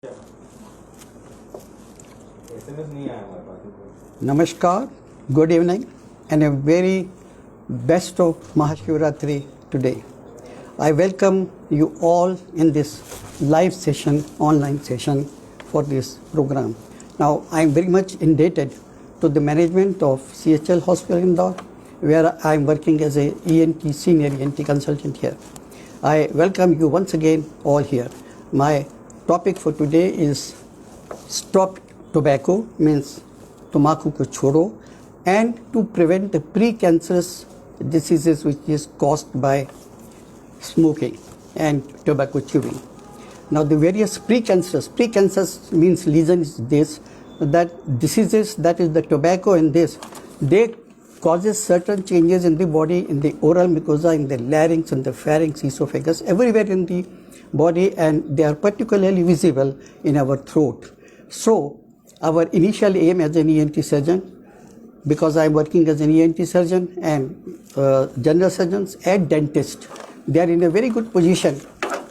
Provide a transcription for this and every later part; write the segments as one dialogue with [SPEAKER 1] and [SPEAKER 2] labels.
[SPEAKER 1] SMS नहीं आया हमारे पास।
[SPEAKER 2] Namaskar, good evening, and a very best of Mahashivratri today. I welcome you all in this live session, online session for this program. Now, I am very much indebted to the management of CHL Hospital Indore, where I am working as a ENT, senior ENT consultant here. I welcome you once again all here. My topic for today is stop tobacco, means tobacco ko chodo, and to prevent the precancerous diseases which is caused by smoking and tobacco chewing. Now the various precancerous means lesion is this, that diseases, that is the tobacco and this, they causes certain changes in the body, in the oral mucosa, in the larynx, in the pharynx, esophagus, everywhere in the body, and they are particularly visible in our throat. So our initial aim as an ENT surgeon, because I am working as an ENT surgeon and general surgeons and dentist, they are in a very good position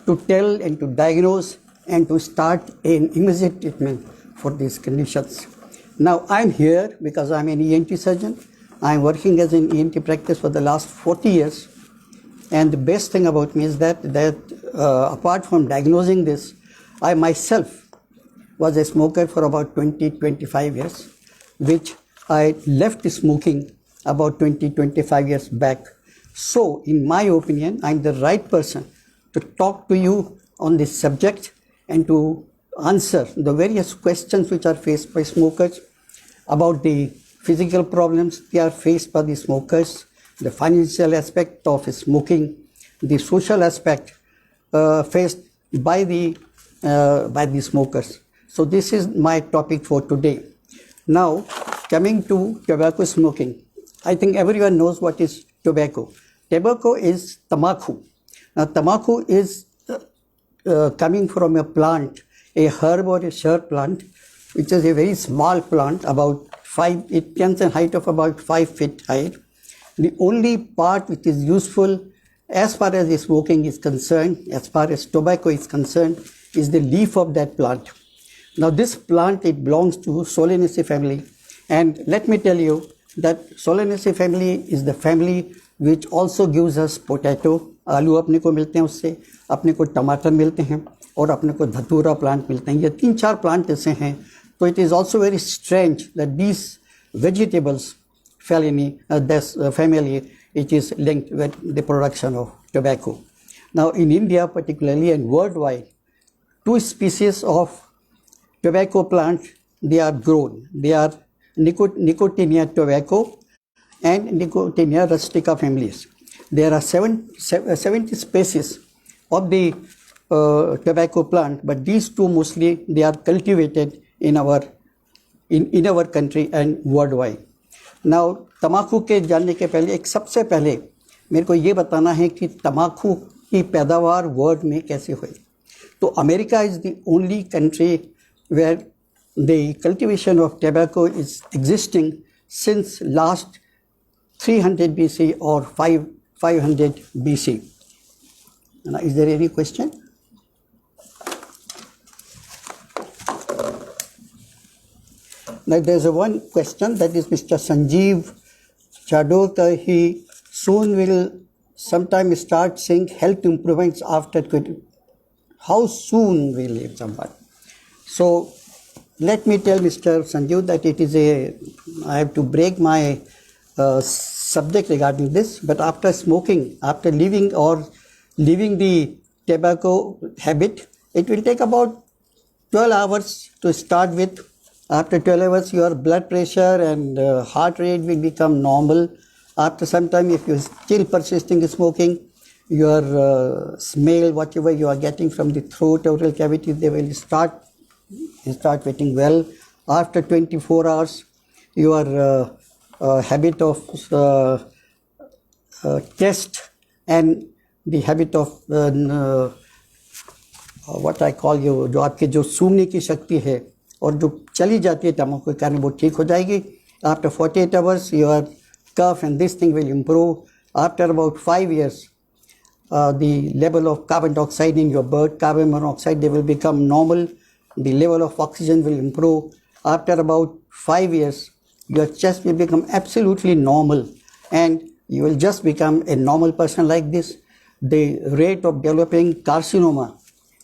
[SPEAKER 2] to tell and to diagnose and to start an immediate treatment for these conditions. Now I am here because I am an ENT surgeon. I am working as an ENT practice for the last 40 years, and the best thing about me is that apart from diagnosing this, I myself was a smoker for about 20-25 years, which I left smoking about 20-25 years back. So in my opinion, I am the right person to talk to you on this subject and to answer the various questions which are faced by smokers about the physical problems they are faced by the smokers, the financial aspect of smoking, the social aspect faced by the smokers. So this is my topic for today. Now, coming to tobacco smoking, I think everyone knows what is tobacco. Tobacco is tamaku. Now, tamaku is coming from a plant, a herb or a shrub plant, which is a very small plant, it comes in height of about 5 feet high. The only part which is useful as far as the smoking is concerned, as far as tobacco is concerned, is the leaf of that plant. Now this plant, it belongs to Solanaceae family, and let me tell you that Solanaceae family is the family which also gives us potato. आलू अपने को मिलते हैं उससे, अपने को टमाटर मिलते हैं और अपने को धतूरा प्लांट मिलते हैं. ये 3-4 प्लांट ऐसे हैं. So it is also very strange that these vegetables this family, it is linked with the production of tobacco. Now in India particularly and worldwide, 2 species of tobacco plant, they are grown. They are Nicotiana tobacco and Nicotiana rustica families. There are 70 species of the tobacco plant, but these 2 mostly they are cultivated in our country and worldwide. Now तम्बाकू के जानने के पहले सबसे पहले मेरे को ये बताना है कि तम्बाकू की पैदावार वर्ल्ड में कैसे हुई. तो America is the only country where the cultivation of tobacco is existing since last 300 BC or 500 BC. Now, is there any question? Now there's one question, that is Mr. Sanjeev Chadota. He soon will sometime start saying health improvements after 20. How soon will it someone? So let me tell Mr. Sanjeev that I have to break my subject regarding this, but after smoking, after leaving the tobacco habit, it will take about 12 hours to start with. After 12 hours, your blood pressure and heart rate will become normal. After some time, if you are still persisting in smoking, your smell, whatever you are getting from the throat, oral cavity, they will start getting well. After 24 hours, your habit of taste and the habit of what I call you, जो आपके जो सूंघने की शक्ति है और जो चली जाती है तम्बाकू के कारण, वो ठीक हो जाएगी. After 48 hours, your cough and this thing will improve. After about 5 years, the level of carbon dioxide in your blood, carbon monoxide, they will become normal. the level of oxygen will improve. After about 5 years, your chest will become absolutely normal and you will just become a normal person like this. The rate of developing carcinoma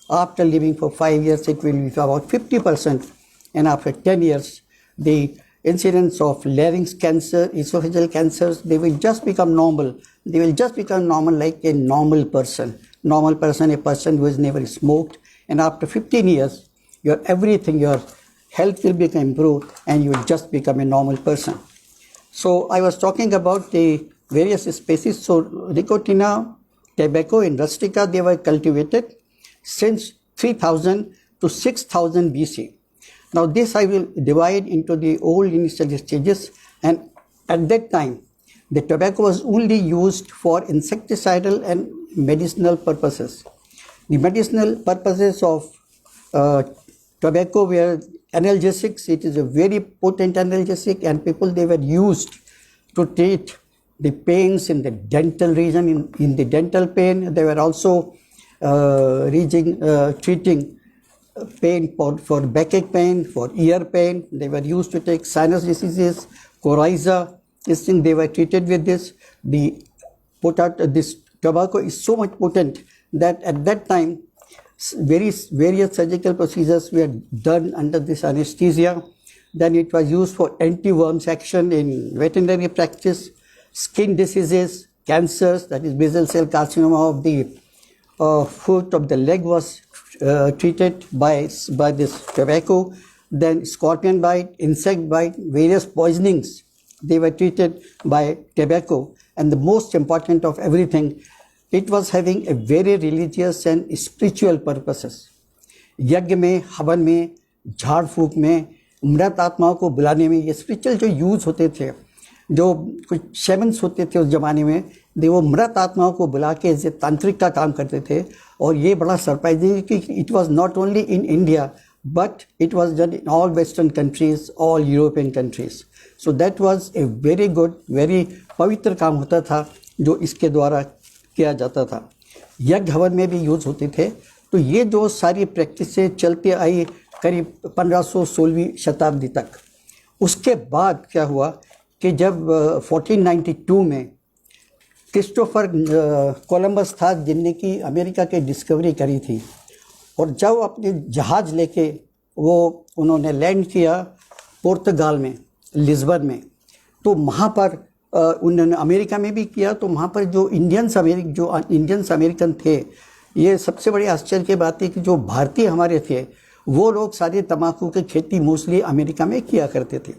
[SPEAKER 2] after living for 5 years, it will be about 50%, and after 10 years, the incidence of larynx cancer, esophageal cancers, they will just become normal. They will just become normal like a normal person. Normal person, a person who has never smoked, and after 15 years, your everything, your health will become improved and you will just become a normal person. So I was talking about the various species. So Nicotina, tobacco and rustica, they were cultivated since 3000 to 6000 BC. Now this I will divide into the old initial stages, and at that time the tobacco was only used for insecticidal and medicinal purposes. The medicinal purposes of tobacco were analgesics. It is a very potent analgesic, and people, they were used to treat the pains in the dental region, in the dental pain. They were also treating pain for backache pain, for ear pain. They were used to take sinus diseases, coryza. This thing, they were treated with this. This tobacco is so much potent that at that time various surgical procedures were done under this anesthesia. Then it was used for anti-worms action in veterinary practice, skin diseases, cancers, that is basal cell carcinoma of the foot of the leg was treated by this tobacco. Then scorpion bite, insect bite, various poisonings, they were treated by tobacco. And the most important of everything, it was having a very religious and spiritual purposes. यज्ञ में, हवन में, झाड़ फूक में, मृत आत्माओं को बुलाने में, ये स्पिरिचुअल जो यूज होते थे, जो कुछ शेमन्स होते थे उस जमाने में, वो मृत आत्माओं को बुला के ऐसे तांत्रिक का काम करते थे. और ये बड़ा सरप्राइजिंग कि it was not only in India but it was done in all Western countries, all European countries. So that was a very good, very पवित्र काम होता था जो इसके द्वारा किया जाता था. यज्ञ हवन में भी यूज होते थे. तो ये जो सारी प्रैक्टिसें चलती आई करीब 1516वीं शताब्दी तक. उसके बाद क्या हुआ कि जब 1492 में क्रिस्टोफर कोलंबस था जिनने की अमेरिका की डिस्कवरी करी थी, और जब अपने जहाज़ लेके वो उन्होंने लैंड किया पुर्तगाल में, लिस्बन में, तो वहाँ पर उन्होंने अमेरिका में भी किया. तो वहाँ पर जो इंडियंस अमेरिकन थे, ये सबसे बड़ी आश्चर्य की बात है कि जो भारतीय हमारे थे वो लोग सारे तम्बाकू की खेती मोस्टली अमेरिका में किया करते थे.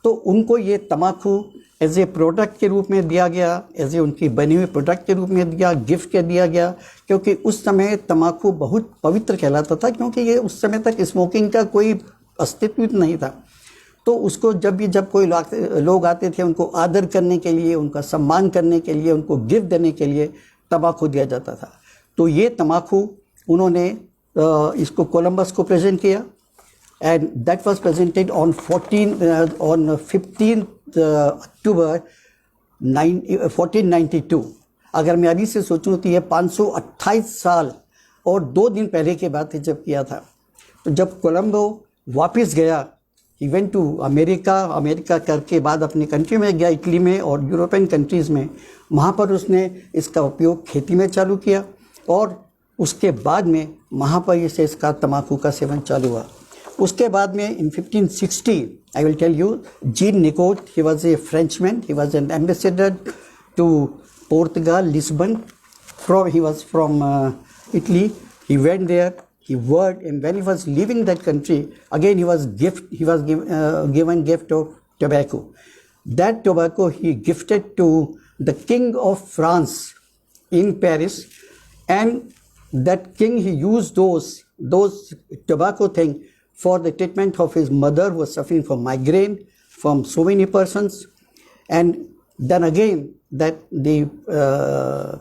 [SPEAKER 2] तो उनको ये तम्बाकू एज ए प्रोडक्ट के रूप में दिया गया, एज ए उनकी बनी हुई प्रोडक्ट के रूप में दिया, गिफ्ट के दिया गया, क्योंकि उस समय तम्बाकू बहुत पवित्र कहलाता था, क्योंकि ये उस समय तक स्मोकिंग का कोई अस्तित्व नहीं था. तो उसको जब कोई लोग आते थे, उनको आदर करने के लिए, उनका सम्मान करने के लिए, उनको गिफ्ट देने के लिए तम्बाकू दिया जाता था. तो ये तम्बाकू उन्होंने इसको कोलंबस को प्रेजेंट किया, and that was presented on 15th October 1492. अगर मैं अभी से सोचूं तो ये 528 साल और 2 दिन पहले के बात है जब किया था. तो जब कोलंबो वापस गया, he went to अमेरिका करके बाद अपनी कंट्री में गया, इटली में और यूरोपियन कंट्रीज़ में. वहाँ पर उसने इसका उपयोग खेती में चालू किया, और उसके बाद में वहाँ पर इसे इसका तम्बाकू का सेवन चालू हुआ. उसके बाद में in 1560, I will tell you, Jean Nicot, he was a Frenchman, he was an ambassador to Portugal, Lisbon. He was from Italy. He went there, he worked, and when he was leaving that country, again he was given gift of tobacco. That tobacco he gifted to the King of France in Paris, and that king, he used those tobacco thing for the treatment of his mother who was suffering from migraine from so many persons. And then again that the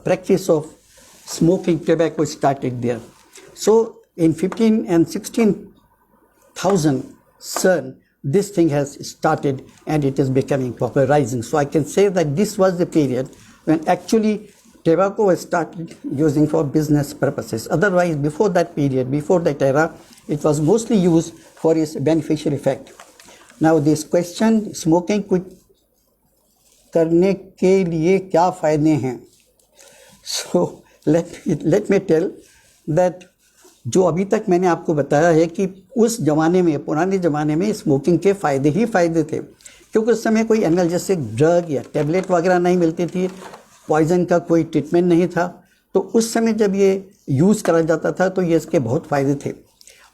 [SPEAKER 2] practice of smoking tobacco started there. So in 15 and 16,000 CERN, this thing has started and it is becoming popularizing. So I can say that this was the period when actually tobacco was started using for business purposes. Otherwise, before that period, before that era, it was mostly used for its beneficial effect. Now, this question, smoking quit करने के लिए क्या फ़ायदे हैं? So, let me tell that जो अभी तक मैंने आपको बताया है कि उस ज़माने में, पुराने ज़माने में स्मोकिंग के फ़ायदे ही फ़ायदे थे, क्योंकि उस समय कोई एनाल्जेसिक ड्रग या टैबलेट वगैरह नहीं मिलती थी, पॉइज़न का कोई ट्रीटमेंट नहीं था। तो उस समय जब ये यूज़ करा जाता था तो ये इसके बहुत फ़ायदे थे।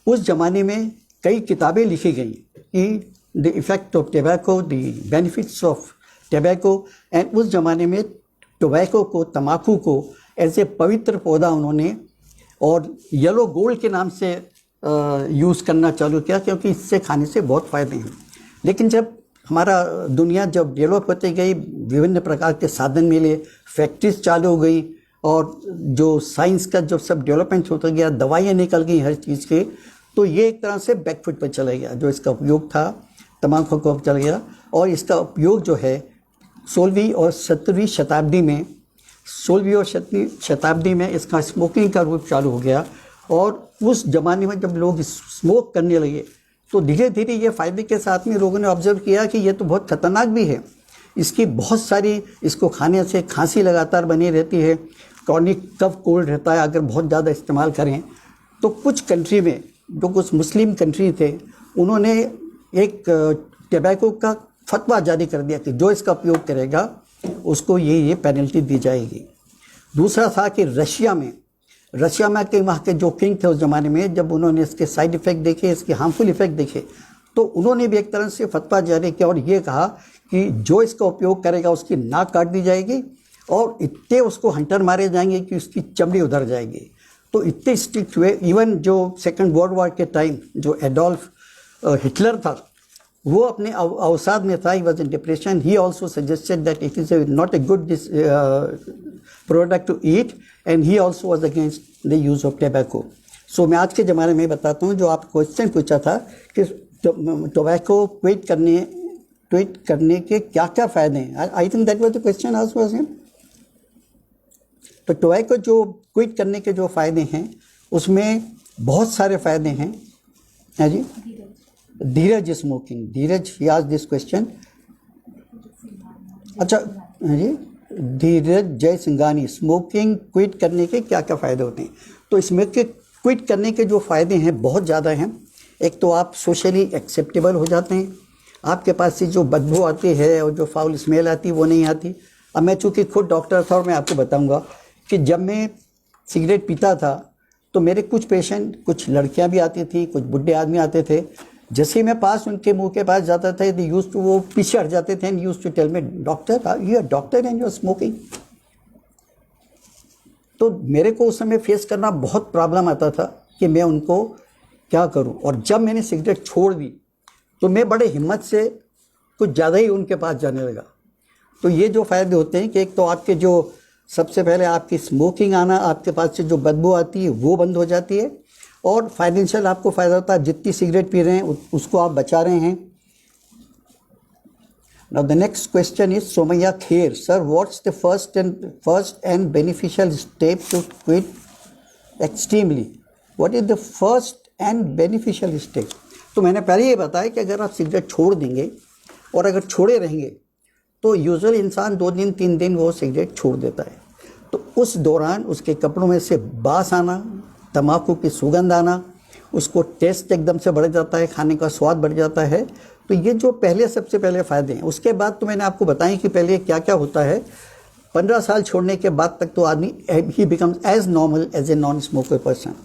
[SPEAKER 2] उस ज़माने में कई किताबें लिखी गई कि the effect of tobacco, the benefits of tobacco, and उस ज़माने में टोबैको को, तम्बाकू को एज ए पवित्र पौधा उन्होंने और येलो गोल्ड के नाम से यूज़ करना चालू किया, क्योंकि इससे खाने से बहुत फ़ायदे हैं। लेकिन जब हमारा दुनिया जब डेवलप होती गई, विभिन्न प्रकार के साधन मिले, फैक्ट्रीज चालू हो गई और जो साइंस का जो सब डेवलपमेंट होता गया, दवाइयाँ निकल गई हर चीज़ की, तो ये एक तरह से बैकफुट पर चला गया। जो इसका उपयोग था तम्बाकू का चला गया, और इसका उपयोग जो है 16वीं और 17वीं शताब्दी में, 16वीं और 17वीं शताब्दी में इसका स्मोकिंग का रूप चालू हो गया। और उस ज़माने में जब लोग स्मोक करने लगे तो धीरे धीरे ये फ़ायदे के साथ में लोगों ने ऑब्जर्व किया कि ये तो बहुत ख़तरनाक भी है। इसकी बहुत सारी, इसको खाने से खांसी लगातार बनी रहती है, क्रॉनिक कफ कोल्ड रहता है अगर बहुत ज़्यादा इस्तेमाल करें। तो कुछ कंट्री में, जो कुछ मुस्लिम कंट्री थे, उन्होंने एक टोबैको का फतवा जारी कर दिया कि जो इसका उपयोग करेगा उसको ये पेनल्टी दी जाएगी। दूसरा था कि रशिया में के वहाँ के जो किंग थे उस ज़माने में, जब उन्होंने इसके साइड इफ़ेक्ट देखे, इसके हार्मफुल इफ़ेक्ट देखे, तो उन्होंने भी एक तरह से फतवा जारी किया और ये कहा कि जो इसका उपयोग करेगा उसकी नाक काट दी जाएगी और इतने उसको हंटर मारे जाएंगे कि उसकी चमड़ी उधर जाएगी। तो इतने स्ट्रिक्ट हुए। इवन जो सेकेंड वर्ल्ड वॉर के टाइम जो एडोल्फ हिटलर था, वो अपने अवसाद में था, he was in depression, he also suggested that it is not a good product to eat, and he also was against the use of tobacco. So मैं आज के ज़माने में बताता हूँ, जो आप क्वेश्चन पूछा था कि टोबैको क्विट करने के क्या क्या फ़ायदे हैं, I think that was the question asked by him. तो टोबैको जो क्विट करने के जो फ़ायदे हैं उसमें बहुत सारे फ़ायदे हैं। हाँ जी, Dheeraj smoking, Dheeraj he asked this question. अच्छा, हाँ जी, धीरज जय सिंघानी, स्मोकिंग क्विट करने के क्या क्या फ़ायदे होते हैं। तो इसमें के क्विट करने के जो फ़ायदे हैं बहुत ज़्यादा हैं। एक तो आप सोशली एक्सेप्टेबल हो जाते हैं, आपके पास से जो बदबू आती है और जो फाउल स्मेल आती है वो नहीं आती। अब मैं चूँकि खुद डॉक्टर था और मैं आपको बताऊंगा कि जब मैं सिगरेट पीता था तो मेरे कुछ पेशेंट, कुछ लड़कियां भी आती थी, कुछ बुढ़े आदमी आते थे, जैसे ही मैं पास उनके मुंह के पास जाता था दे यूज्ड टू, वो पीछे हट जाते थे and used to tell me, doctor you are doctor and you are smoking. तो मेरे को उस समय फेस करना बहुत प्रॉब्लम आता था कि मैं उनको क्या करूं। और जब मैंने सिगरेट छोड़ दी तो मैं बड़े हिम्मत से कुछ ज़्यादा ही उनके पास जाने लगा। तो ये जो फ़ायदे होते हैं कि एक तो आपके जो सबसे पहले आपकी स्मोकिंग आना, आपके पास से जो बदबू आती है वो बंद हो जाती है, और फाइनेंशियल आपको फ़ायदा होता है, जितनी सिगरेट पी रहे हैं उसको आप बचा रहे हैं। Now the next question is Somaiya Kher, sir what's the first and beneficial step to quit extremely, what is the first and beneficial step. तो मैंने पहले ये बताया कि अगर आप सिगरेट छोड़ देंगे और अगर छोड़े रहेंगे तो यूजुअल इंसान 2 दिन 3 दिन वो सिगरेट छोड़ देता है। तो उस दौरान उसके कपड़ों में से बास आना, तम्बाकू की सुगंध आना, उसको टेस्ट एकदम से बढ़ जाता है, खाने का स्वाद बढ़ जाता है। तो ये जो सबसे पहले फ़ायदे हैं। उसके बाद तो मैंने आपको बताया कि पहले क्या क्या होता है। 15 साल छोड़ने के बाद तक तो आदमी he becomes as normal as a non smoker person.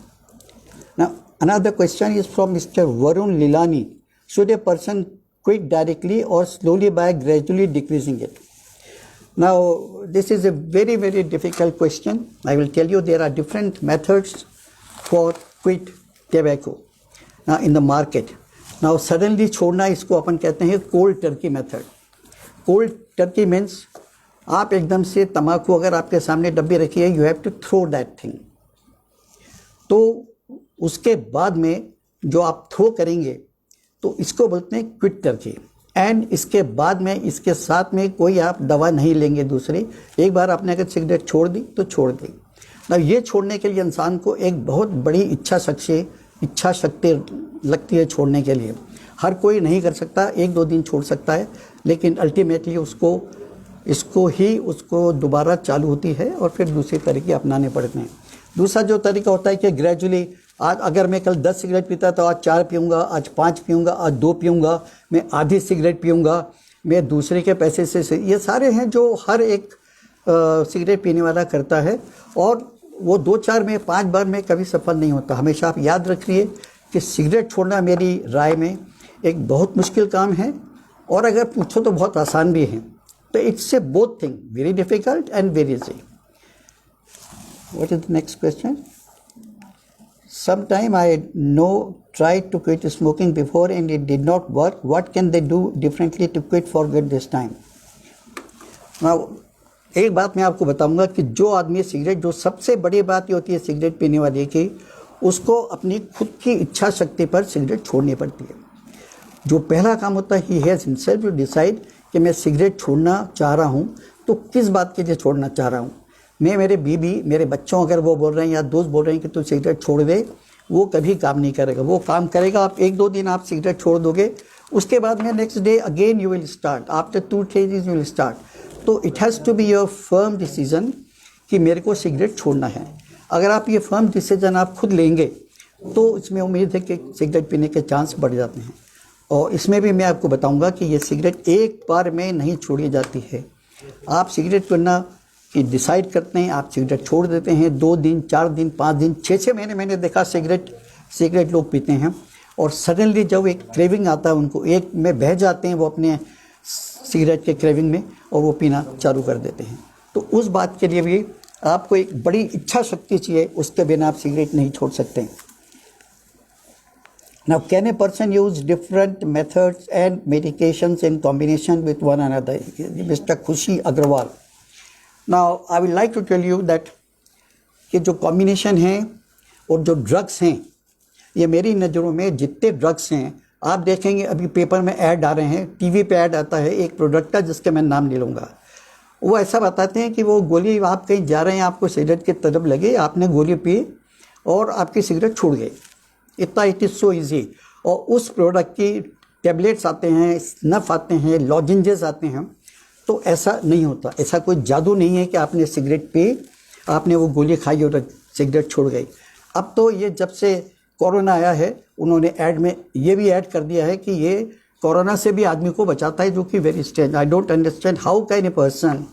[SPEAKER 2] Now another question is from mister Varun Leelani, should a person quit directly or slowly by gradually decreasing it? Now this is a very very difficult question. I will tell you there are different methods for quit tobacco now in the market. Now suddenly छोड़ना, इसको अपन कहते हैं cold turkey method. Cold turkey means आप एकदम से तम्बाकू अगर आपके सामने डब्बी रखी है, you have to throw that thing. तो उसके बाद में जो आप थ्रो करेंगे तो इसको बोलते हैं क्विट टर्की। एंड इसके बाद में इसके साथ में कोई आप दवा नहीं लेंगे दूसरी। एक बार आपने अगर सिगरेट छोड़ दी तो छोड़ दी। अब ये छोड़ने के लिए इंसान को एक बहुत बड़ी इच्छा शक्ति लगती है छोड़ने के लिए। हर कोई नहीं कर सकता, 1-2 दिन छोड़ सकता है, लेकिन अल्टीमेटली उसको दोबारा चालू होती है और फिर दूसरे तरीके अपनाने पड़ते हैं। दूसरा जो तरीका होता है कि ग्रेजुअली, आज अगर मैं कल 10 सिगरेट पीता तो आज 4 पीऊँगा, आज 5 पीऊँगा, आज 2 पीऊँगा, मैं आधी सिगरेट पीऊँगा, मैं दूसरे के पैसे से, ये सारे हैं जो हर एक सिगरेट पीने वाला करता है। और वो 2-4 में 5 बार में कभी सफल नहीं होता। हमेशा आप याद रखिए कि सिगरेट छोड़ना मेरी राय में एक बहुत मुश्किल काम है, और अगर पूछो तो बहुत आसान भी है। तो it's A both thing, very difficult and very easy. What is the next question? Sometime I tried to quit smoking before and it did not work. What can they do differently to quit for good this time? Now, एक बात मैं आपको बताऊंगा कि जो आदमी cigarette, जो सबसे बड़ी बात ये होती है सिगरेट पीने वाले की, उसको अपनी खुद की इच्छा शक्ति पर सिगरेट छोड़नी पड़ती है। जो पहला काम होता है, he has himself to decide कि मैं सिगरेट छोड़ना चाह रहा हूँ, तो किस बात के लिए छोड़ना चाह रहा हूँ। मैं, मेरे बीवी, मेरे बच्चों, अगर वो बोल रहे हैं या दोस्त बोल रहे हैं कि तू सिगरेट छोड़ दे, वो कभी काम नहीं करेगा। वो काम करेगा आप 1-2 दिन आप सिगरेट छोड़ दोगे, उसके बाद में next day again you will start, after 2 days you will start. तो it has to be your firm decision कि मेरे को सिगरेट छोड़ना है। अगर आप ये फर्म डिसीजन आप खुद लेंगे तो इसमें उम्मीद है कि सिगरेट पीने के चांस बढ़ जाते हैं। और इसमें भी मैं आपको बताऊंगा कि ये सिगरेट एक बार में नहीं छोड़ी जाती है। आप सिगरेट पीना कि डिसाइड करते हैं, आप सिगरेट छोड़ देते हैं, 2 दिन, 4 दिन, 5 दिन, 6-6 महीने मैंने देखा सिगरेट लोग पीते हैं, और सडनली जब एक क्रेविंग आता है उनको, एक में बह जाते हैं वो अपने सिगरेट के क्रेविंग में, और वो पीना चालू कर देते हैं। तो उस बात के लिए भी आपको एक बड़ी इच्छा शक्ति चाहिए, उसके बिना आप सिगरेट नहीं छोड़ सकते। Now, can a person use different methods and medications in combination with one another? Mr. Khushi Agrawal. Now, I would like to tell you that कि जो कॉम्बिनेशन हैं और जो ड्रग्स हैं, ये मेरी नज़रों में जितने ड्रग्स हैं, आप देखेंगे अभी पेपर में ऐड आ रहे हैं, टीवी पे ऐड आता है एक प्रोडक्ट का जिसके मैं नाम नहीं लूँगा। वो ऐसा बताते हैं कि वो गोली, आप कहीं जा रहे हैं, आपको सिगरेट की तरफ लगे, आपने गोली पी और आपकी सिगरेट छूट गई। इतना इट इज़ सो ईजी। और उस प्रोडक्ट की टैबलेट्स आते हैं, स्नफ आते हैं, लॉजेंजेस आते हैं। तो ऐसा नहीं होता, ऐसा कोई जादू नहीं है कि आपने सिगरेट पी, आपने वो गोली खाई और सिगरेट छोड़ गई। अब तो ये जब से कोरोना आया है, उन्होंने ऐड में ये भी ऐड कर दिया है कि ये कोरोना से भी आदमी को बचाता है, जो कि very strange. I don't understand how can a person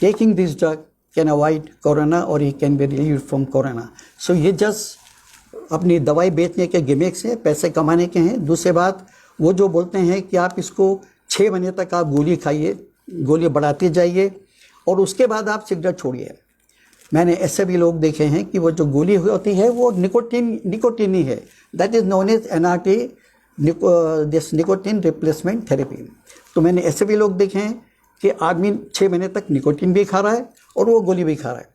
[SPEAKER 2] taking this drug can avoid corona और he can be relieved from corona. So ये जस्ट अपनी दवाई बेचने के गिमिक्स हैं, पैसे कमाने के हैं। दूसरी बात, वो जो बोलते हैं कि आप इसको 6 महीने तक आप गोली खाइए, गोली बढ़ाते जाइए और उसके बाद आप सिगरेट छोड़िए। मैंने ऐसे भी लोग देखे हैं कि वो जो गोली होती है वो निकोटीन ही है, that is known as NRT, this nicotine replacement therapy. तो मैंने ऐसे भी लोग देखे हैं कि आदमी 6 महीने तक निकोटीन भी खा रहा है और वो गोली भी खा रहा है।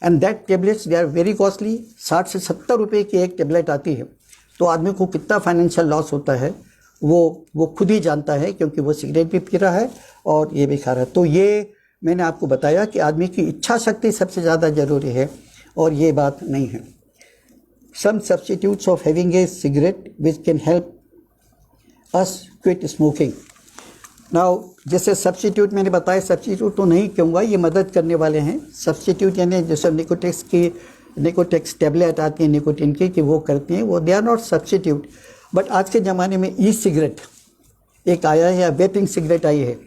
[SPEAKER 2] And that tablets they are very costly, 60 से 70 रुपये की एक टेबलेट आती है। तो आदमी को कितना फाइनेंशियल लॉस होता है वो खुद ही जानता है, क्योंकि वो सिगरेट भी पी रहा है और ये भी खा रहा है। तो ये मैंने आपको बताया कि आदमी की इच्छा शक्ति सबसे ज़्यादा ज़रूरी है, और ये बात नहीं है। Some substitutes of having a cigarette which can help us quit smoking. Now जैसे सब्स्टिट्यूट मैंने बताया, सब्स्टिट्यूट तो नहीं कहूँगा, ये मदद करने वाले हैं। सब्स्टिट्यूट यानी जैसे निकोटेक्स टैबलेट आती है निकोटीन की, कि वो करती हैं, वो they are not substitute. But आज के ज़माने में ई सिगरेट एक आया है, या वेपिंग सिगरेट आई है,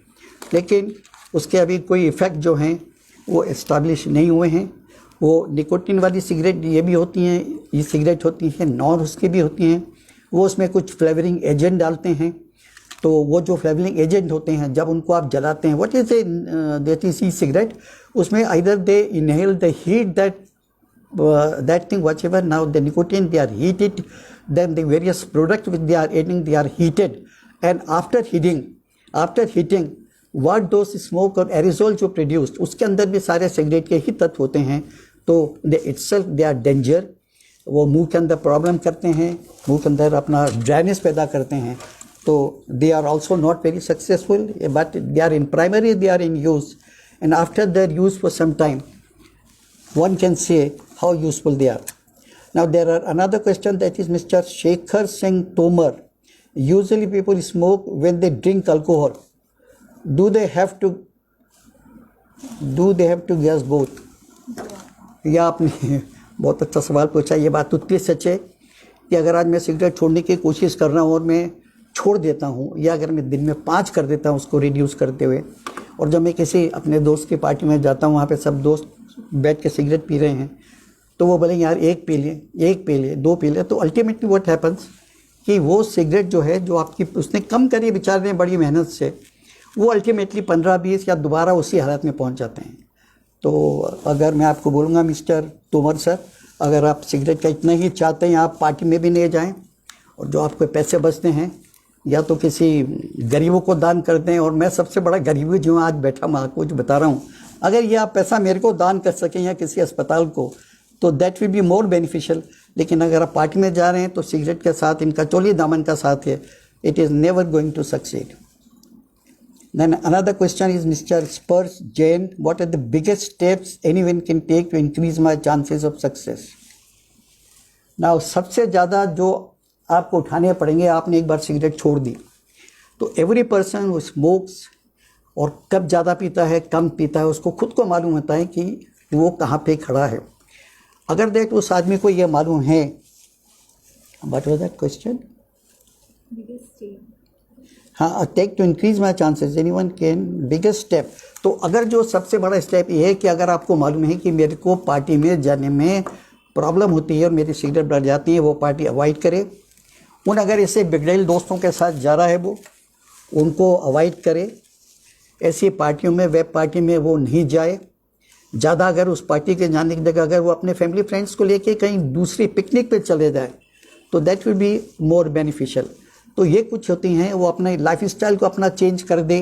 [SPEAKER 2] लेकिन उसके अभी कोई इफ़ेक्ट जो हैं वो इस्टेब्लिश नहीं हुए हैं। वो निकोटीन वाली सिगरेट ये भी होती हैं, ई सिगरेट होती हैं, नॉन उसकी भी होती हैं। वो उसमें कुछ फ्लेवरिंग एजेंट डालते हैं। तो वो जो फ्लेवरिंग एजेंट होते हैं, जब उनको आप जलाते हैं, what is that is e cigarette, उसमें either they inhale the heat that thing, whatever. Now the nicotine, they are heated, then the various products which they are adding, they are heated, and after heating what those smoke और aerosol जो produced, उसके अंदर भी सारे cigarette के ही तत्व होते हैं। तो they itself they are danger। वो मुंह के अंदर प्रॉब्लम करते हैं, मुंह के अंदर अपना ड्राइनेस पैदा करते हैं। So they are also not very successful, but they are in primary, they are in use. And after their use for some time, one can say how useful they are. Now there are another question, that is Mr. Shekhar Singh Tomar. Usually people smoke when they drink alcohol. Do they have to gas both? यह आपने बहुत अच्छा सवाल पूछा। ये बात उतनी सच है कि अगर आज मैं सिगरेट छोड़ने की कोशिश कर रहा हूँ और मैं छोड़ देता हूँ, या अगर मैं दिन में 5 कर देता हूँ उसको रिड्यूस करते हुए, और जब मैं किसी अपने दोस्त की पार्टी में जाता हूँ, वहाँ पे सब दोस्त बैठ के सिगरेट पी रहे हैं, तो वो बोलेंगे यार 1 पी ले 2 पी ले, तो अल्टीमेटली व्हाट हैपन्स कि वो सिगरेट जो है, जो आपकी उसने कम करी बेचारे ने बड़ी मेहनत से, वो अल्टीमेटली 15-20 या दोबारा उसी हालत में पहुँच जाते हैं। तो अगर मैं आपको बोलूँगा मिस्टर तोमर सर, अगर आप सिगरेट का इतना ही चाहते हैं, आप पार्टी में भी नहीं जाएं, और जो आपके पैसे बचते हैं या तो किसी गरीबों को दान कर दें। और मैं सबसे बड़ा गरीबी जो आज बैठा मैं आपको जो बता रहा हूँ, अगर ये आप पैसा मेरे को दान कर सकें या किसी अस्पताल को, तो that will be more beneficial. लेकिन अगर आप पार्टी में जा रहे हैं तो सिगरेट के साथ इनका चोली दामन का साथ है, it is never going to succeed. Then another question is Mr. Spurs Jain. What are the biggest steps anyone can take to increase my chances of success? Now सबसे ज़्यादा जो आपको उठाने पड़ेंगे, आपने एक बार सिगरेट छोड़ दी, तो एवरी पर्सन हु स्मोक्स, और कब ज़्यादा पीता है कम पीता है, उसको खुद को मालूम होता है कि वो कहाँ पे खड़ा है। अगर देख उस आदमी को ये मालूम है, व्हाट वाज दैट क्वेश्चन? हाँ, take to increase my chances, anyone can, biggest step. तो अगर जो सबसे बड़ा स्टेप ये है कि अगर आपको मालूम है कि मेरे को पार्टी में जाने में प्रॉब्लम होती है और मेरी सिगरेट बढ़ जाती है, वो पार्टी अवॉइड करे। उन अगर ऐसे बिगड़ेल दोस्तों के साथ जा रहा है वो, उनको अवॉइड करे। ऐसी पार्टियों में, वेब पार्टी में वो नहीं जाए ज़्यादा। अगर उस पार्टी के जाने की जगह अगर वो अपने फैमिली फ्रेंड्स को लेके कहीं दूसरी पिकनिक पे चले जाए, तो that will be more beneficial. तो ये कुछ होती हैं, वो अपने लाइफस्टाइल को अपना चेंज कर दे,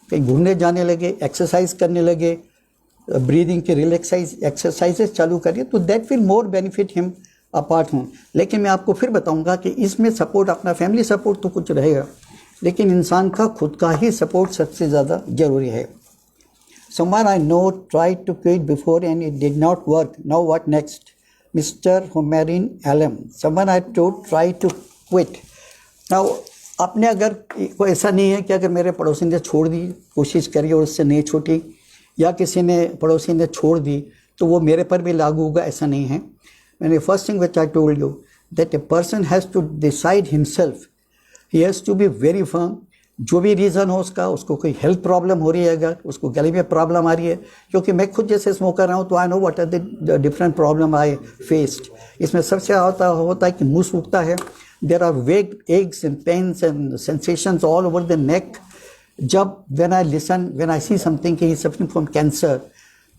[SPEAKER 2] कहीं घूमने जाने लगे, एक्सरसाइज करने लगे, ब्रीदिंग के रिलैक्साइज एक्सरसाइजेस चालू करिए, तो that will more benefit him apart home. लेकिन मैं आपको फिर बताऊंगा कि इसमें सपोर्ट, अपना फैमिली सपोर्ट तो कुछ रहेगा, लेकिन इंसान का खुद का ही सपोर्ट सबसे ज़्यादा ज़रूरी है। Someone I know tried to quit before and it did not work. Now what next? Mr. Homarin Alam. Someone I told tried to quit. Now आपने अगर कोई ऐसा नहीं है कि अगर मेरे पड़ोसी ने छोड़ दी, कोशिश करी और उससे नहीं छूटी, या किसी ने पड़ोसी ने छोड़ दी तो वो मेरे पर भी लागू होगा, ऐसा नहीं है। मैंने first thing which I told you that a person has to decide himself, he has to be very firm. जो भी रीज़न हो उसका, उसको कोई हेल्थ प्रॉब्लम हो रही है, अगर उसको गले में प्रॉब्लम आ रही है, क्योंकि मैं खुद जैसे स्मोकर रहा हूँ, तो I know what are the different problem I faced. इसमें सबसे होता है कि मुंह सूखता है, there are vague aches and pains and sensations all over the neck. जब व्हेन आई सी समथिंग कि ही सफरिंग फ्रॉम कैंसर,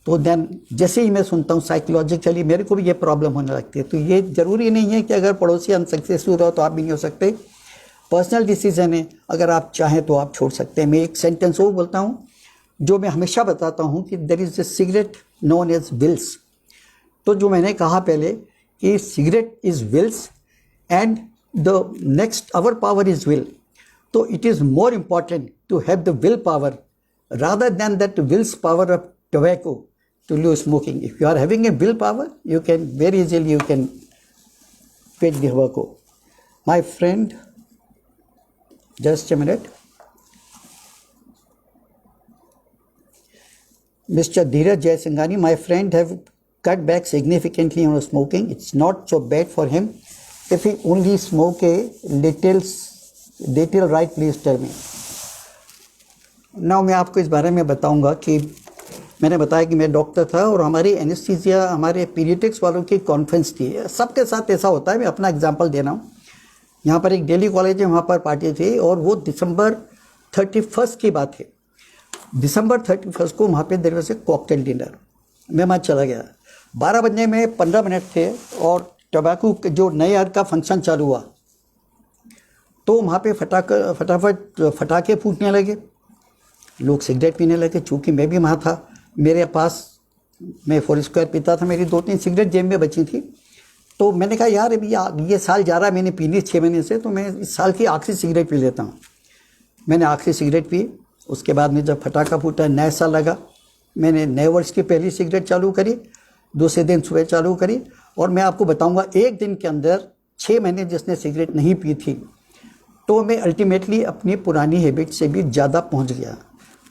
[SPEAKER 2] तो देन जैसे ही मैं सुनता हूँ साइकोलॉजिकली मेरे को भी ये प्रॉब्लम होने लगती है। तो ये ज़रूरी नहीं है कि अगर पड़ोसी अनसक्सेसफुल रहो तो आप भी नहीं हो सकते, पर्सनल डिसीजन है। अगर आप चाहें तो आप छोड़ सकते हैं। मैं एक सेंटेंस वो बोलता हूँ जो मैं हमेशा बताता हूँ कि there is a cigarette known as Wills. तो जो मैंने कहा पहले कि cigarette is Wills and the next our power is will. तो it is more important to have the will power rather than that will's power of tobacco to lose smoking. If you are having a will power, you can very easily you can quit the tobacco. My friend, just a minute. Mr. Dheeraj Jaisinghani, my friend have cut back significantly on smoking. It's not so bad for him if he only smoke a little, right? Please tell me. Now मैं आपको इस बारे में बताऊंगा कि मैंने बताया कि मैं डॉक्टर था और हमारी एनेस्थीसिया, हमारे पीडियाट्रिक्स वालों की कॉन्फ्रेंस थी। सबके साथ ऐसा होता है, मैं अपना एग्जांपल दे रहा हूँ। यहाँ पर एक दिल्ली कॉलेज है, वहाँ पर पार्टी थी और वो दिसंबर 31 की बात है। दिसंबर 31 को वहाँ पे there was a cocktail dinner. मैं वहाँ चला गया, 12 बजने में 15 मिनट थे और टोबैको जो नए ईयर का फंक्शन चालू हुआ, तो वहाँ पे फटाफट फटाके फूटने लगे, लोग सिगरेट पीने लगे। चूँकि मैं भी वहाँ था, मेरे पास मैं 4 स्क्वायर पीता था, मेरी 2-3 सिगरेट जेब में बची थी। तो मैंने कहा यार अभी ये साल जा रहा है, मैंने पीनी 6 महीने से, तो मैं इस साल की आखिरी सिगरेट पी लेता हूँ। मैंने आखिरी सिगरेट पी। उसके बाद में जब फटाका फूटा, नया साल लगा, मैंने नए वर्ष की पहली सिगरेट चालू करी। दूसरे दिन सुबह चालू करी, और मैं आपको बताऊंगा एक दिन के अंदर 6 महीने जिसने सिगरेट नहीं पी थी, तो मैं अल्टीमेटली अपनी पुरानी हैबिट से भी ज़्यादा पहुंच गया।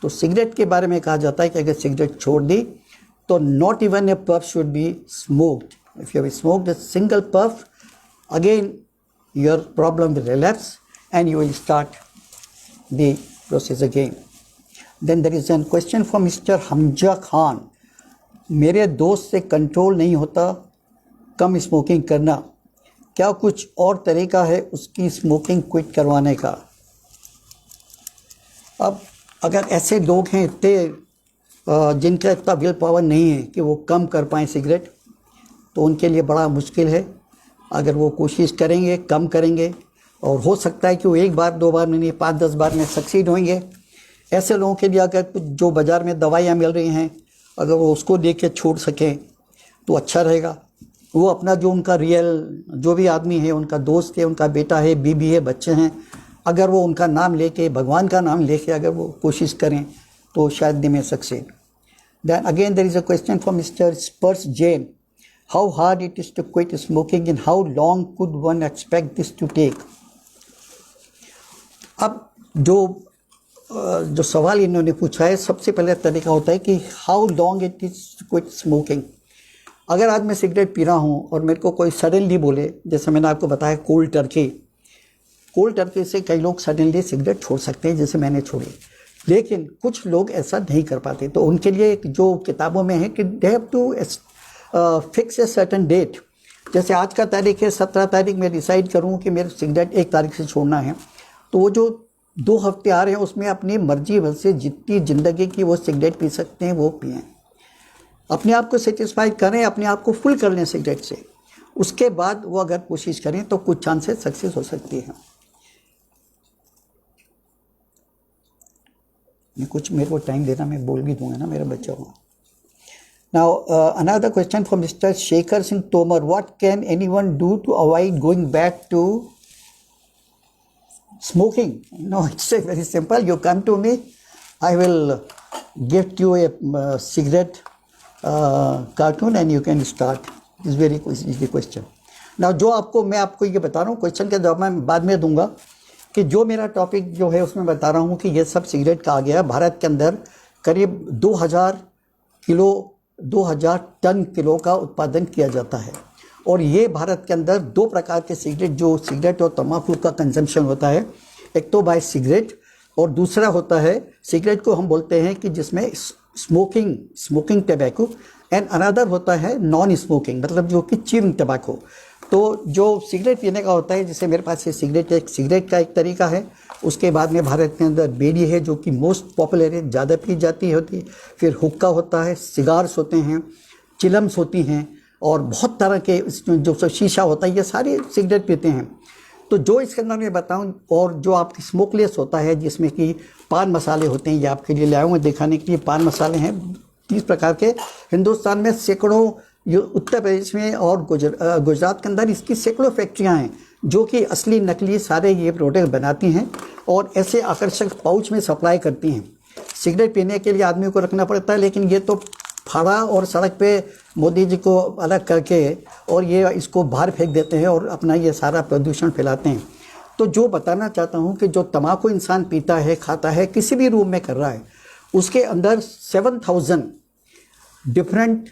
[SPEAKER 2] तो सिगरेट के बारे में कहा जाता है कि अगर सिगरेट छोड़ दी तो not even a puff should be smoked. If you have smoked a single puff, again your problem will relapse and you will start the process again. Then there is an question from mister Hamza Khan. मेरे दोस्त से control नहीं होता कम smoking करना, क्या कुछ और तरीका है उसकी स्मोकिंग क्विट करवाने का? अब अगर ऐसे लोग हैं इतने जिनका इतना विल पावर नहीं है कि वो कम कर पाएँ सिगरेट, तो उनके लिए बड़ा मुश्किल है। अगर वो कोशिश करेंगे, कम करेंगे, और हो सकता है कि वो 1 बार 2 बार में नहीं 5-10 बार में सक्सीड होंगे। ऐसे लोगों के लिए अगर कुछ जो बाज़ार में दवाइयाँ मिल रही हैं, अगर वो उसको दे के छोड़ सकें तो अच्छा रहेगा। वो अपना जो उनका रियल जो भी आदमी है, उनका दोस्त है, उनका बेटा है, बीबी है, बच्चे हैं, अगर वो उनका नाम लेके, भगवान का नाम लेके अगर वो कोशिश करें तो शायद they may succeed. Then again there is a question from mister Sparsh Jain. How hard it is to quit smoking and how long could one expect this to take? अब जो सवाल इन्होंने पूछा है, सबसे पहले तरीका होता है कि how long it is to quit smoking. अगर आज मैं सिगरेट पी रहा हूँ और मेरे को कोई सडनली बोले, जैसे मैंने आपको बताया कोल्ड टर्की से कई लोग सडनली सिगरेट छोड़ सकते हैं, जैसे मैंने छोड़ी, लेकिन कुछ लोग ऐसा नहीं कर पाते। तो उनके लिए जो किताबों में है कि they have to fix a certain date. जैसे आज का तारीख है 17 तारीख, मैं डिसाइड करूँ कि मेरे सिगरेट 1 तारीख से छोड़ना है, तो वो जो 2 हफ्ते आ रहे हैं उसमें अपनी मर्जी भर से जितनी ज़िंदगी की वो सिगरेट पी सकते हैं वो पिएँ। अपने आप को सेटिस्फाई करें, अपने आप को फुल कर लें सिगरेट से। उसके बाद वो अगर कोशिश करें तो कुछ चांसेस सक्सेस हो सकती है। कुछ मेरे को टाइम देना, मैं बोल भी दूंगा ना मेरे बच्चों को। Now another question from mister Shekhar Singh Tomar. What can anyone do to avoid going back to smoking? No, it's very simple. You come to me, I will gift you a cigarette cartoon and you can start. It's very easy question. Now मैं आपको ये बता रहा हूँ, question का जवाब मैं बाद में दूंगा, कि जो मेरा टॉपिक जो है उसमें बता रहा हूँ कि ये सब सिगरेट का आ गया। भारत के अंदर करीब 2000 टन किलो का उत्पादन किया जाता है, और ये भारत के अंदर 2 प्रकार के सिगरेट और तंबाकू का कंजम्पशन होता है। एक तो बाय सिगरेट, और दूसरा होता है सिगरेट को हम बोलते हैं कि जिसमें स्मोकिंग टबैको, एंड अनदर होता है नॉन स्मोकिंग, मतलब जो कि च्यूइंग टबैको। तो जो सिगरेट पीने का होता है, जैसे मेरे पास ये सिगरेट का एक तरीका है। उसके बाद में भारत के अंदर बीड़ी है जो कि मोस्ट पॉपुलर है, ज़्यादा पी जाती होती है। फिर हुक्का होता है, सिगार्स होते हैं, चिलम्स होती हैं, और बहुत तरह के जो शीशा होता है, ये सारे सिगरेट पीते हैं। तो जो इसके अंदर मैं बताऊं, और जो आपकी स्मोकलेस होता है जिसमें कि पान मसाले होते हैं, ये आपके लिए लाया हूँ दिखाने के लिए। पान मसाले हैं 30 प्रकार के। हिंदुस्तान में सैकड़ों, उत्तर प्रदेश में और गुजरात के अंदर इसकी सैकड़ों फैक्ट्रियाँ हैं जो कि असली नकली सारे ये प्रोडक्ट बनाती हैं और ऐसे आकर्षक पाउच में सप्लाई करती हैं। सिगरेट पीने के लिए आदमी को रखना पड़ता है, लेकिन ये तो फाड़ा और सड़क पे मोदी जी को अलग करके और ये इसको बाहर फेंक देते हैं और अपना ये सारा प्रदूषण फैलाते हैं। तो जो बताना चाहता हूँ कि जो तम्बाकू इंसान पीता है, खाता है, किसी भी रूम में कर रहा है, उसके अंदर 7000 डिफरेंट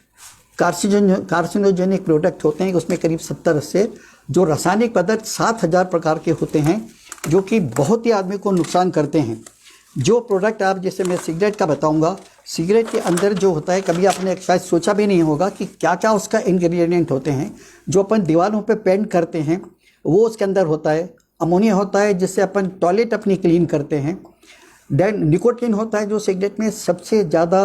[SPEAKER 2] कार्सिनोजेनिक प्रोडक्ट होते हैं। उसमें करीब 70 से जो रासायनिक पदार्थ 7000 प्रकार के होते हैं जो कि बहुत ही आदमी को नुकसान करते हैं। जो प्रोडक्ट आप, जैसे मैं सिगरेट का बताऊंगा, सिगरेट के अंदर जो होता है, कभी आपने शायद सोचा भी नहीं होगा कि क्या क्या उसका इंग्रेडिएंट होते हैं। जो अपन दीवारों पे पेंट करते हैं वो उसके अंदर होता है। अमोनिया होता है जिससे अपन टॉयलेट अपनी क्लीन करते हैं। देन निकोटीन होता है जो सिगरेट में सबसे ज़्यादा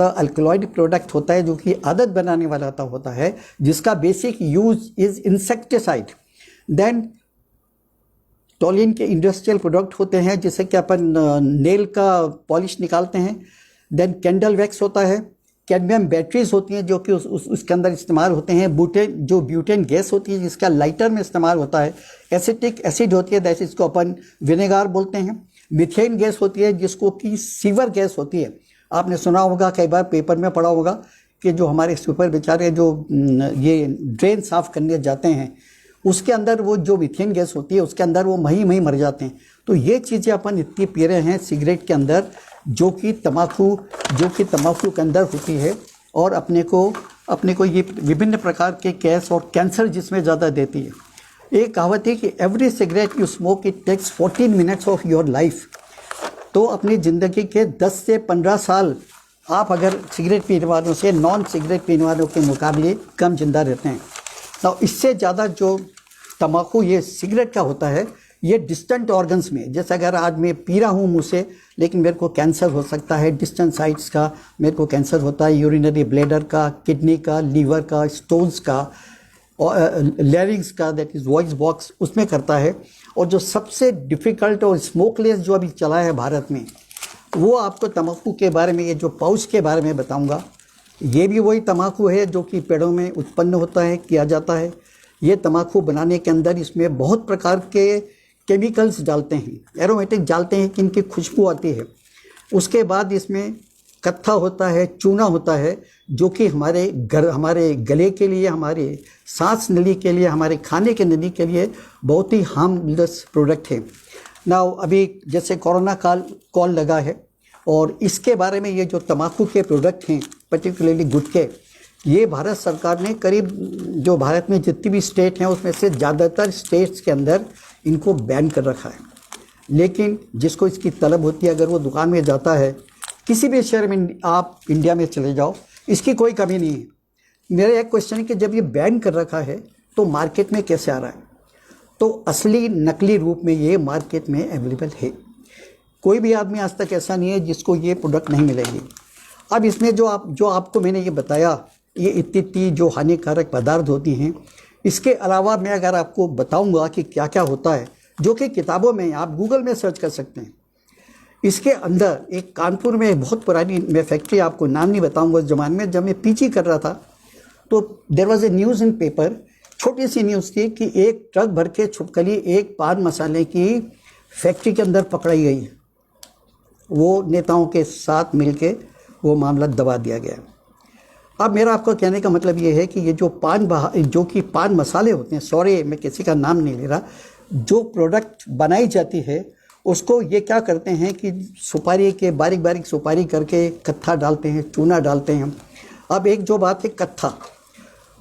[SPEAKER 2] अल्कलॉइड प्रोडक्ट होता है, जो कि आदत बनाने वाला होता है, जिसका basic use is insecticide. Then toluene के इंडस्ट्रियल प्रोडक्ट होते हैं जिससे कि अपन नेल का पॉलिश निकालते हैं। देन कैंडल वैक्स होता है। कैडमियम बैटरीज होती हैं जो कि उसके अंदर इस्तेमाल होते हैं, ब्यूटेन गैस होती है जिसका लाइटर में इस्तेमाल होता है, एसिटिक एसिड होती है दैट इसको अपन विनेगार बोलते हैं, मीथेन गैस होती है जिसको कि सीवर गैस होती है। आपने सुना होगा, कई बार पेपर में पढ़ा होगा कि जो हमारे सुपर बेचारे जो ये ड्रेन साफ़ करने जाते हैं उसके अंदर वो जो मीथेन गैस होती है उसके अंदर वो मही मर जाते हैं। तो ये चीज़ें अपन इतनी पी रहे हैं सिगरेट के अंदर जो कि तम्बाकू के अंदर होती है और अपने को ये विभिन्न प्रकार के गैस और कैंसर जिसमें ज़्यादा देती है। एक कहावत है कि every cigarette you smoke it takes 14 minutes of your life. तो अपनी ज़िंदगी के 10 से 15 साल आप अगर सिगरेट पीने वालों से नॉन सिगरेट पीने वालों के मुकाबले कम जिंदा रहते हैं। तो इससे ज़्यादा जो तम्बाकू ये सिगरेट का होता है ये डिस्टेंट ऑर्गन्स में, जैसे अगर आज मैं पी रहा हूँ मुँह से लेकिन मेरे को कैंसर हो सकता है, डिस्टेंट साइट्स का मेरे को कैंसर होता है, यूरिनरी ब्लैडर का, किडनी का, लीवर का, स्टोन्स का, लैरिंग्स का दैट इज़ वॉइस बॉक्स उसमें करता है। और जो सबसे डिफ़िकल्ट और स्मोकलेस जो अभी चला है भारत में वो आपको तम्बाकू के बारे में, ये जो पाउच के बारे में बताऊंगा। ये भी वही तम्बाकू है जो कि पेड़ों में उत्पन्न होता है, किया जाता है। ये तम्बाकू बनाने के अंदर इसमें बहुत प्रकार के केमिकल्स डालते हैं, एरोमेटिक डालते हैं कि इनकी खुशबू आती है। उसके बाद इसमें कत्था होता है, चूना होता है जो कि हमारे गले के लिए, हमारे सांस नली के लिए, हमारे खाने के नली के लिए बहुत ही हार्मलेस प्रोडक्ट है। नाउ अभी जैसे कोरोना कॉल लगा है और इसके बारे में ये जो तम्बाकू के प्रोडक्ट हैं पर्टिकुलरली गुटखे, ये भारत सरकार ने करीब जो भारत में जितनी भी स्टेट हैं उसमें से ज़्यादातर स्टेट्स के अंदर इनको बैन कर रखा है। लेकिन जिसको इसकी तलब होती है अगर वो दुकान में जाता है, किसी भी शहर में आप इंडिया में चले जाओ, इसकी कोई कमी नहीं है। मेरा एक क्वेश्चन है कि जब ये बैन कर रखा है तो मार्केट में कैसे आ रहा है? तो असली नकली रूप में ये मार्केट में अवेलेबल है। कोई भी आदमी आज तक ऐसा नहीं है जिसको ये प्रोडक्ट नहीं मिलेगी। अब इसमें जो आपको मैंने ये बताया, ये इतनी जो हानिकारक पदार्थ होती हैं, इसके अलावा मैं अगर आपको बताऊंगा कि क्या क्या होता है, जो कि किताबों में आप गूगल में सर्च कर सकते हैं। इसके अंदर एक कानपुर में बहुत पुरानी मैं फैक्ट्री, आपको नाम नहीं बताऊंगा, उस ज़माने में जब मैं पीजी कर रहा था तो there was a news in paper, छोटी सी न्यूज़ थी कि एक ट्रक भर के छुपकली एक पान मसाले की फैक्ट्री के अंदर पकड़ाई गई है। वो नेताओं के साथ मिलके वो मामला दबा दिया गया। अब मेरा आपको कहने का मतलब ये है कि ये जो पान मसाले होते हैं, सॉरी मैं किसी का नाम नहीं ले रहा, जो प्रोडक्ट बनाई जाती है उसको ये क्या करते हैं कि सुपारी के बारीक बारीक सुपारी करके कत्था डालते हैं, चूना डालते हैं। अब एक जो बात है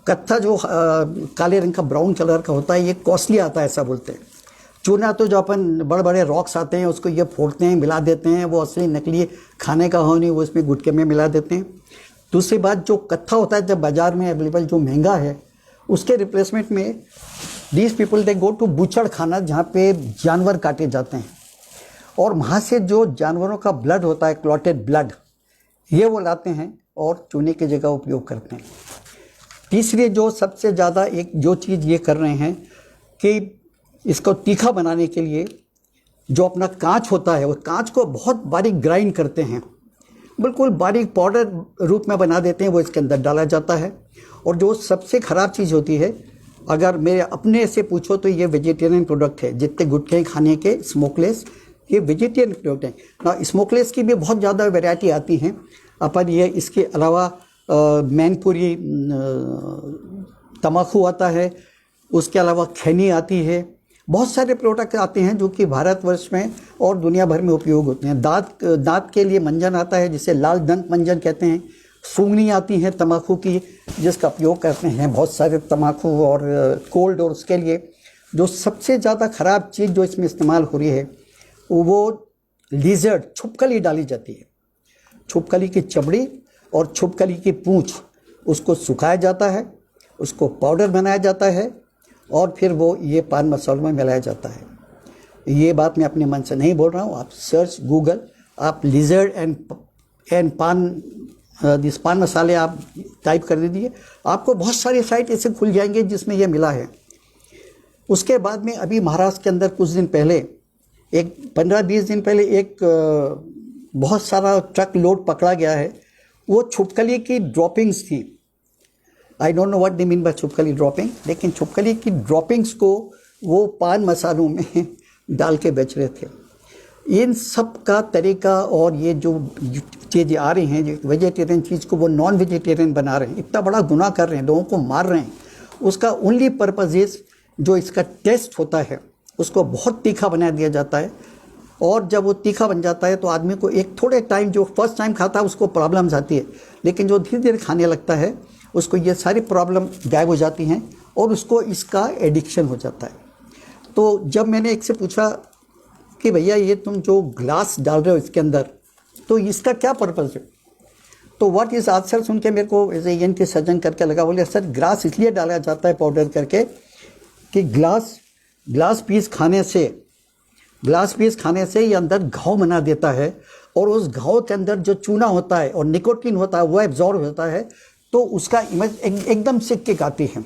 [SPEAKER 2] कत्था जो काले रंग का ब्राउन कलर का होता है, ये कॉस्टली आता है ऐसा बोलते हैं। चूना तो जो अपन बड़े बड़े रॉक्स आते हैं उसको ये फोड़ते हैं, मिला देते हैं, वो असली नकली खाने का हो नहीं, वो इसमें गुटके में मिला देते हैं। दूसरी बात, जो कत्था होता है जब बाज़ार में अवेलेबल जो महंगा है, उसके रिप्लेसमेंट में these people they go to बूचड़ खाना जहाँ पे जानवर काटे जाते हैं और वहाँ से जो जानवरों का ब्लड होता है, क्लॉटेड ब्लड, ये वो लाते हैं और चूने की जगह उपयोग करते हैं। तीसरी जो सबसे ज़्यादा एक जो चीज़ ये कर रहे हैं कि इसको तीखा बनाने के लिए जो अपना कांच होता है, वो कांच को बहुत बारीक ग्राइंड करते हैं, बिल्कुल बारीक पाउडर रूप में बना देते हैं, वो इसके अंदर डाला जाता है। और जो सबसे ख़राब चीज़ होती है, अगर मेरे अपने से पूछो तो ये वेजिटेरियन प्रोडक्ट है। जितने गुटखे खाने के स्मोकलेस, ये वेजिटेरियन प्रोडक्ट है ना। स्मोकलेस की भी बहुत ज़्यादा वैरायटी आती हैं। अपन ये इसके अलावा मैनपुरी तम्बाकू आता है, उसके अलावा खैनी आती है, बहुत सारे प्रोडक्ट आते हैं जो कि भारतवर्ष में और दुनिया भर में उपयोग होते हैं। दांत के लिए मंजन आता है जिसे लाल दंत मंजन कहते हैं। सूंगनी आती है तम्बाकू की जिसका उपयोग करते हैं बहुत सारे तम्बाकू और कोल्ड, और उसके लिए जो सबसे ज़्यादा ख़राब चीज़ जो इसमें इस्तेमाल हो रही है वो लिजर्ड, छुपकली डाली जाती है। छुपकली की चमड़ी और छुपकली की पूँछ, उसको सुखाया जाता है, उसको पाउडर बनाया जाता है और फिर वो ये पान मसालों में मिलाया जाता है। ये बात मैं अपने मन से नहीं बोल रहा हूँ। आप सर्च गूगल, आप लिजर्ड एंड पान मसाले आप टाइप कर दीजिए, आपको बहुत सारी साइट ऐसे खुल जाएंगे जिसमें ये मिला है। उसके बाद में अभी महाराष्ट्र के अंदर कुछ दिन पहले, एक 15-20 दिन पहले, एक बहुत सारा ट्रक लोड पकड़ा गया है। वो छुपकली की ड्रॉपिंग्स थी। I don't know what they mean by छुपकली ड्रॉपिंग, लेकिन छुपकली की ड्रॉपिंग्स को वो पान मसालों में डाल के बेच रहे थे। इन सब का तरीका और ये जो चीज़ें आ रही हैं, जो वेजिटेरियन चीज़ को वो नॉन वेजिटेरियन बना रहे हैं, इतना बड़ा गुनाह कर रहे हैं, लोगों को मार रहे हैं। उसका ओनली पर्पज़ इज़ जो इसका टेस्ट होता है उसको बहुत तीखा बना दिया जाता है, और जब वो तीखा बन जाता है तो आदमी को एक थोड़े टाइम, जो फर्स्ट टाइम खाता है उसको प्रॉब्लम्स आती है, लेकिन जो धीरे धीरे खाने लगता है उसको ये सारी प्रॉब्लम गायब हो जाती हैं और उसको इसका एडिक्शन हो जाता है। तो जब मैंने एक से पूछा कि भैया ये तुम जो ग्लास डाल रहे हो इसके अंदर, तो इसका क्या पर्पज़ है, तो व्हाट इज़ आंसर सुन के मेरे को एज ए ENT सर्जन करके लगा, बोले सर ग्लास इसलिए डाला जाता है पाउडर करके कि ग्लास पीस खाने से ये अंदर घाव बना देता है, और उस घाव के अंदर जो चूना होता है और निकोटीन होता है वो एब्जॉर्ब होता है, तो उसका इमेज एकदम से किक आती है।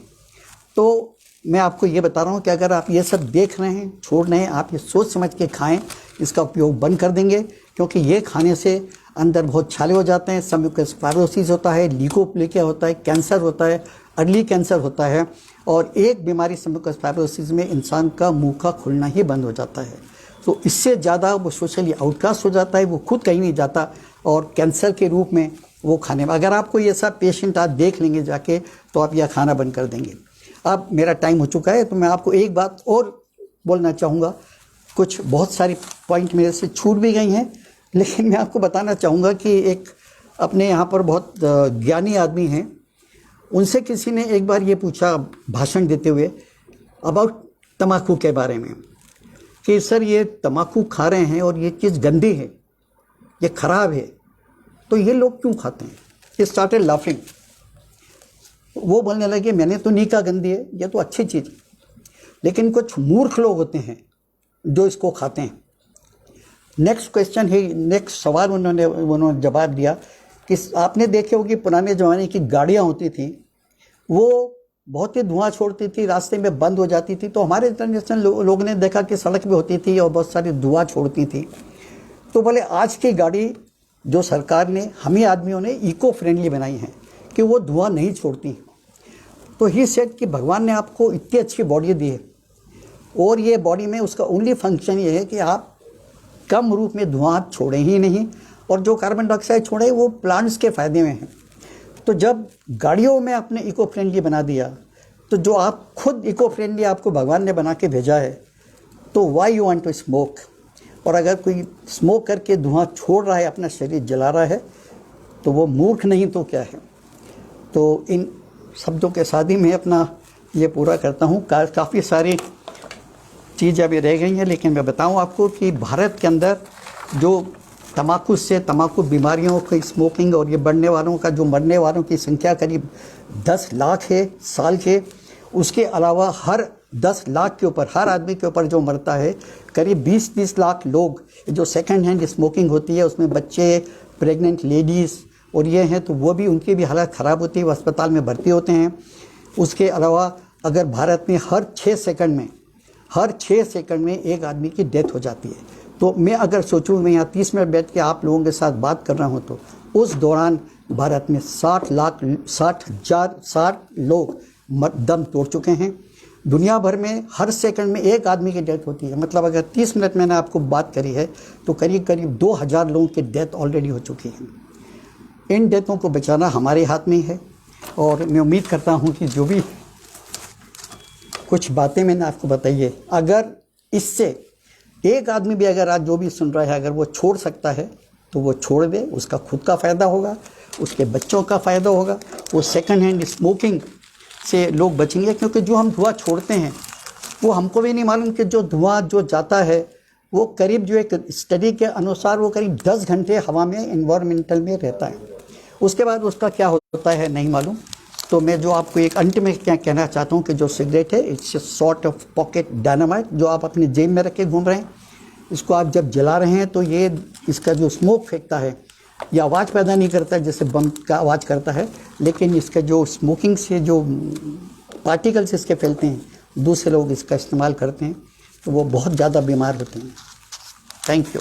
[SPEAKER 2] तो मैं आपको ये बता रहा हूँ कि अगर आप ये सब देख रहे हैं, छोड़ रहे हैं, आप ये सोच समझ के खाएं, इसका उपयोग बंद कर देंगे, क्योंकि ये खाने से अंदर बहुत छाले हो जाते हैं, सम्यूकस फाइब्रोसिस होता है, लीकोप्लेकिया होता है, कैंसर होता है, अर्ली कैंसर होता है, और एक बीमारी सम्यूकस फाइब्रोसिस में इंसान का मुंह का खुलना ही बंद हो जाता है। तो इससे ज़्यादा वो सोशली आउटकास्ट हो जाता है, वो खुद कहीं नहीं जाता, और कैंसर के रूप में वो खाने में, अगर आपको ये सब पेशेंट आप देख लेंगे जाके, तो आप यह खाना बंद कर देंगे। अब मेरा टाइम हो चुका है, तो मैं आपको एक बात और बोलना चाहूँगा। कुछ बहुत सारी पॉइंट मेरे से छूट भी गई हैं, लेकिन मैं आपको बताना चाहूँगा कि एक अपने यहाँ पर बहुत ज्ञानी आदमी हैं, उनसे किसी ने एक बार ये पूछा भाषण देते हुए अबाउट तम्बाकू के बारे में, कि सर ये तम्बाकू खा रहे हैं और ये चीज़ गंदी है, ये ख़राब है, तो ये लोग क्यों खाते हैं? ये स्टार्टेड लाफिंग। वो बोलने लगे मैंने तो नहीं कहा गंदी है, ये तो अच्छी चीज़ है, लेकिन कुछ मूर्ख लोग होते हैं जो इसको खाते हैं। नेक्स्ट सवाल उन्होंने जवाब दिया कि आपने देखे होगी पुराने ज़माने की गाड़ियाँ होती थी, वो बहुत ही धुआं छोड़ती थी, रास्ते में बंद हो जाती थी, तो हमारे जनरेशन लोगों ने देखा कि सड़क भी होती थी और बहुत सारी धुआं छोड़ती थी। तो बोले आज की गाड़ी जो सरकार ने, हम ही आदमियों ने इको फ्रेंडली बनाई है कि वो धुआं नहीं छोड़ती। तो ही सेड कि भगवान ने आपको इतनी अच्छी बॉडी दी है, और ये बॉडी में उसका ओनली फंक्शन ये है कि आप कम रूप में धुआं छोड़ें ही नहीं, और जो कार्बन डाइऑक्साइड छोड़े वो प्लांट्स के फ़ायदे में है। तो जब गाड़ियों में आपने इको फ्रेंडली बना दिया, तो जो आप खुद इको फ्रेंडली आपको भगवान ने बना के भेजा है, तो why you want to smoke. और अगर कोई स्मोक करके धुआं छोड़ रहा है, अपना शरीर जला रहा है, तो वो मूर्ख नहीं तो क्या है। तो इन शब्दों के साथ ही मैं अपना ये पूरा करता हूँ। काफ़ी सारी चीज़ अभी रह गई हैं, लेकिन मैं बताऊँ आपको कि भारत के अंदर जो तम्बाकू बीमारियों की स्मोकिंग और ये बढ़ने वालों का, जो मरने वालों की संख्या करीब 10 लाख है साल के। उसके अलावा हर 10 लाख के ऊपर, हर आदमी के ऊपर जो मरता है, करीब 20-30 लाख लोग जो सेकंड हैंड स्मोकिंग होती है, उसमें बच्चे, प्रेग्नेंट लेडीज़ और ये हैं, तो वो भी, उनकी भी हालत ख़राब होती है, वो अस्पताल में भर्ती होते हैं। उसके अलावा अगर भारत में हर 6 सेकंड में एक आदमी की डेथ हो जाती है। तो मैं अगर सोचूं, मैं यहाँ 30 मिनट बैठ के आप लोगों के साथ बात कर रहा हूँ, तो उस दौरान भारत में 60 लोग दम तोड़ चुके हैं। दुनिया भर में हर सेकंड में एक आदमी की डेथ होती है। मतलब अगर 30 मिनट मैंने आपको बात करी है, तो करीब 2000 लोगों की डेथ ऑलरेडी हो चुकी है। इन डेथों को बचाना हमारे हाथ में ही है, और मैं उम्मीद करता हूँ कि जो भी कुछ बातें मैंने आपको बताई है, अगर इससे एक आदमी भी, अगर आज जो भी सुन रहा है, अगर वो छोड़ सकता है तो वो छोड़ दे। उसका खुद का फ़ायदा होगा, उसके बच्चों का फ़ायदा होगा, वो सेकंड हैंड स्मोकिंग से लोग बचेंगे। क्योंकि जो हम धुआं छोड़ते हैं, वो हमको भी नहीं मालूम कि जो धुआं जो जाता है, वो करीब, जो एक स्टडी के अनुसार, वो करीब 10 घंटे हवा में, एनवायरमेंटल में रहता है। उसके बाद उसका क्या होता है नहीं मालूम। तो मैं जो आपको एक अंत में क्या कहना चाहता हूँ कि जो सिगरेट है, it's a sort of pocket dynamite, जो आप अपने जेब में रख के घूम रहे हैं। इसको आप जब जला रहे हैं, तो ये, इसका जो स्मोक फेंकता है, ये आवाज़ पैदा नहीं करता है जैसे बम का आवाज़ करता है, लेकिन इसका जो स्मोकिंग से जो पार्टिकल्स इसके फैलते हैं, दूसरे लोग इसका इस्तेमाल करते हैं, तो वो बहुत ज़्यादा बीमार होते हैं। Thank you.